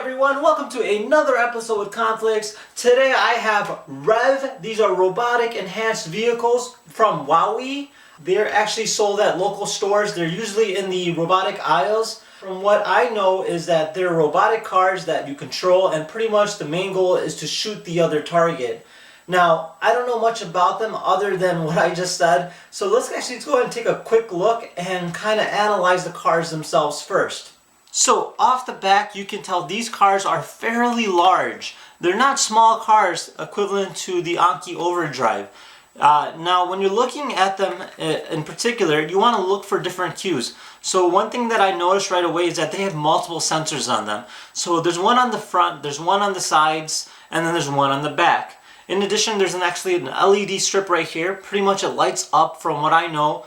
everyone, welcome to another episode with Conflicts. Today I have REV. These are robotic enhanced vehicles from WowWee. They're actually sold at local stores. They're usually in the robotic aisles. From what I know is that they're robotic cars that you control, and pretty much the main goal is to shoot the other target. Now, I don't know much about them other than what I just said, so let's actually go ahead and take a quick look and kind of analyze the cars themselves first. So off the back, you can tell these cars are fairly large. They're not small cars equivalent to the Anki Overdrive. Now when you're looking at them in particular, you want to look for different cues. So one thing that I noticed right away is that they have multiple sensors on them. So there's one on the front, there's one on the sides, and then there's one on the back. In addition, there's actually an LED strip right here. Pretty much it lights up, from what I know,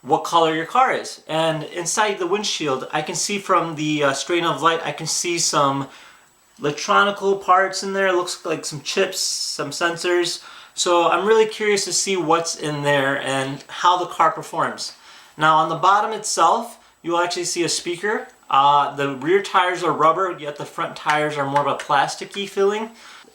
what color your car is. And inside the windshield, I can see from the strain of light, I can see some electronical parts in there. It looks like some chips, some sensors. So I'm really curious to see what's in there and how the car performs. Now on the bottom itself, you'll actually see a speaker. The rear tires are rubber, yet the front tires are more of a plasticky feeling.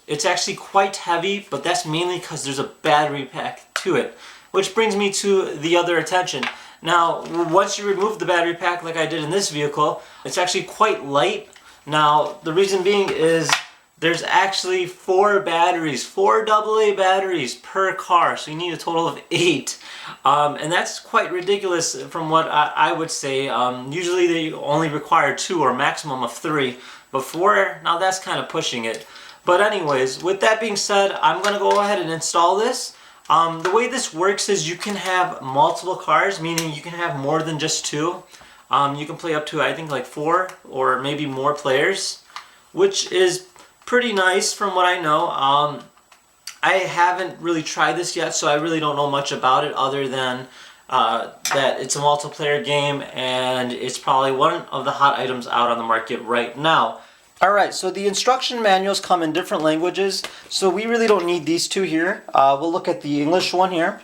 It's actually quite heavy, but that's mainly because there's a battery pack to it. Which brings me to the other attention. Now, once you remove the battery pack like I did in this vehicle, it's actually quite light. Now, the reason being is there's actually 4 batteries, 4 AA batteries per car, so you need a total of 8. And that's quite ridiculous from what I would say. Usually they only require 2 or maximum of 3, but 4, now that's kind of pushing it. But anyways, with that being said, I'm going to go ahead and install this. The way this works is you can have multiple cars, meaning you can have more than just 2. You can play up to, I think, like 4 or maybe more players, which is pretty nice from what I know. I haven't really tried this yet, so I really don't know much about it other than that it's a multiplayer game and it's probably one of the hot items out on the market right now. Alright, so the instruction manuals come in different languages, so we really don't need these two here. We'll look at the English one here.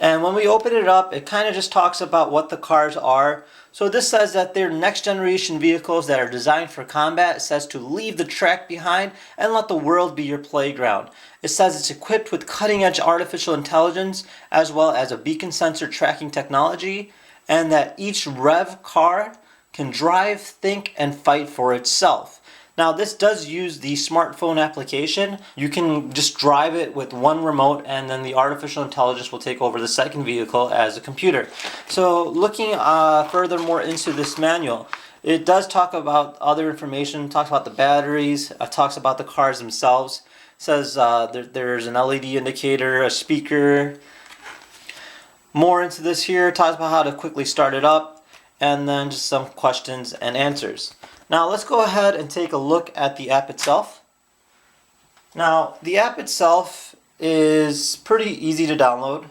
And when we open it up, it kind of just talks about what the cars are. So this says that they're next generation vehicles that are designed for combat. It says to leave the track behind and let the world be your playground. It says it's equipped with cutting edge artificial intelligence as well as a beacon sensor tracking technology, and that each REV car can drive, think, and fight for itself. Now this does use the smartphone application. You can just drive it with one remote and then the artificial intelligence will take over the second vehicle as a computer. So looking furthermore into this manual, it does talk about other information. It talks about the batteries, talks about the cars themselves. It says there's an LED indicator, a speaker. More into this here, talks about how to quickly start it up, and then just some questions and answers. Now let's go ahead and take a look at the app itself. Now the app itself is pretty easy to download.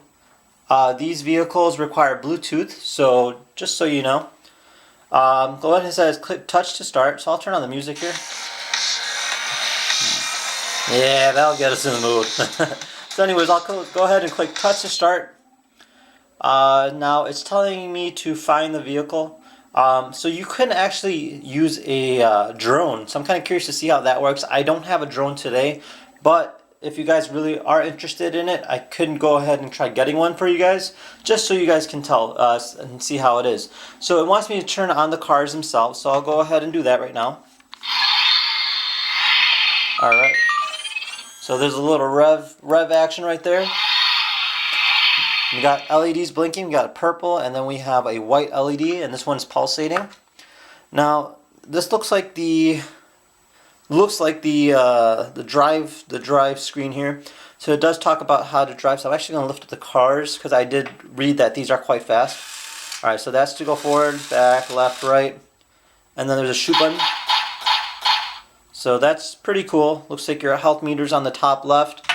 These vehicles require Bluetooth, so just so you know. Go ahead and it says click touch to start, so I'll turn on the music here. Yeah, that'll get us in the mood. So anyways, I'll go ahead and click touch to start. Now it's telling me to find the vehicle. So you can actually use a drone, so I'm kind of curious to see how that works. I don't have a drone today, but if you guys really are interested in it, I could go ahead and try getting one for you guys, just so you guys can tell and see how it is. So it wants me to turn on the cars themselves, so I'll go ahead and do that right now. Alright, so there's a little rev action right there. We got LEDs blinking, we got a purple, and then we have a white LED, and this one's pulsating. Now, this looks like the drive screen here. So it does talk about how to drive. So I'm actually going to lift up the cars because I did read that these are quite fast. All right, so that's to go forward, back, left, right, and then there's a shoot button. So that's pretty cool. Looks like your health meter's on the top left.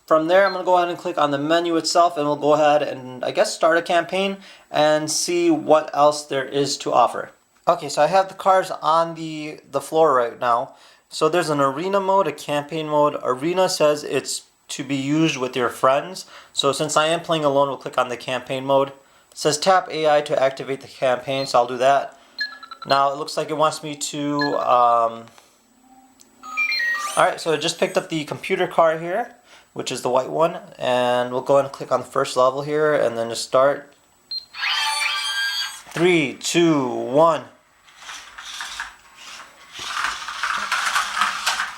From there, I'm going to go ahead and click on the menu itself, and we'll go ahead and, I guess, start a campaign and see what else there is to offer. Okay, so I have the cars on the floor right now. So there's an arena mode, a campaign mode. Arena says it's to be used with your friends. So since I am playing alone, we'll click on the campaign mode. It says tap AI to activate the campaign, so I'll do that. Now it looks like it wants me to, alright, so it just picked up the computer car here, which is the white one, and we'll go ahead and click on the first level here, and then just start. 3, 2, 1.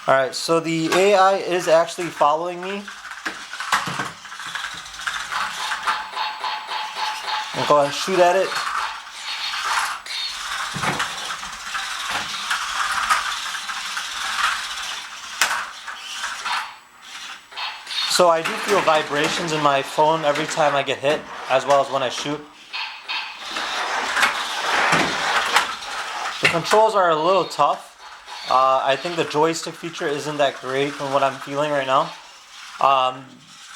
Alright, so the AI is actually following me. I'll go ahead and shoot at it. So I do feel vibrations in my phone every time I get hit, as well as when I shoot. The controls are a little tough. I think the joystick feature isn't that great from what I'm feeling right now.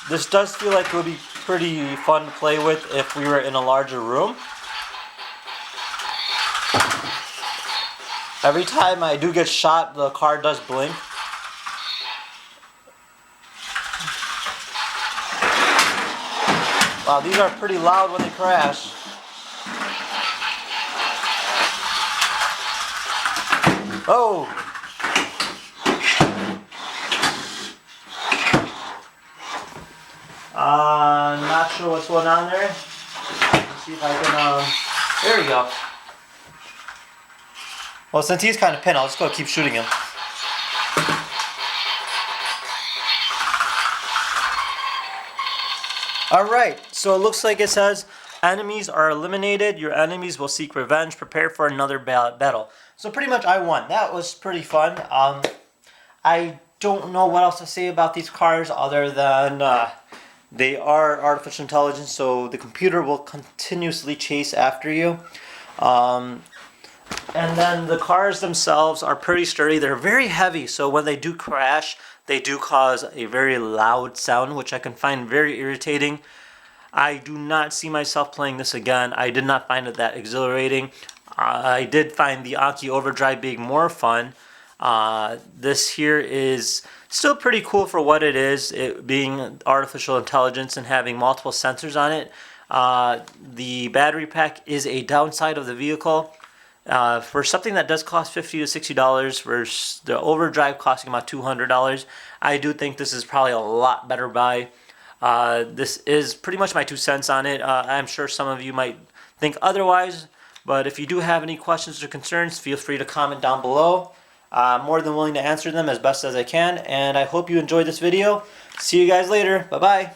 This does feel like it would be pretty fun to play with if we were in a larger room. Every time I do get shot, the car does blink. Wow, these are pretty loud when they crash. Oh! Not sure what's going on there. Let's see if I can, there we go. Well, since he's kind of pinned, I'll just go keep shooting him. Alright, so it looks like it says, enemies are eliminated, your enemies will seek revenge, prepare for another battle. So pretty much I won. That was pretty fun. I don't know what else to say about these cars other than they are artificial intelligence, so the computer will continuously chase after you. And then the cars themselves are pretty sturdy. They're very heavy, so when they do crash, they do cause a very loud sound, which I can find very irritating. I do not see myself playing this again. I did not find it that exhilarating. I did find the Anki Overdrive being more fun. This here is still pretty cool for what it is, it being artificial intelligence and having multiple sensors on it. The battery pack is a downside of the vehicle. For something that does cost $50 to $60 versus the Overdrive costing about $200, I do think this is probably a lot better buy. This is pretty much my 2 cents on it. I'm sure some of you might think otherwise, but if you do have any questions or concerns, feel free to comment down below. I'm more than willing to answer them as best as I can, and I hope you enjoyed this video. See you guys later. Bye-bye.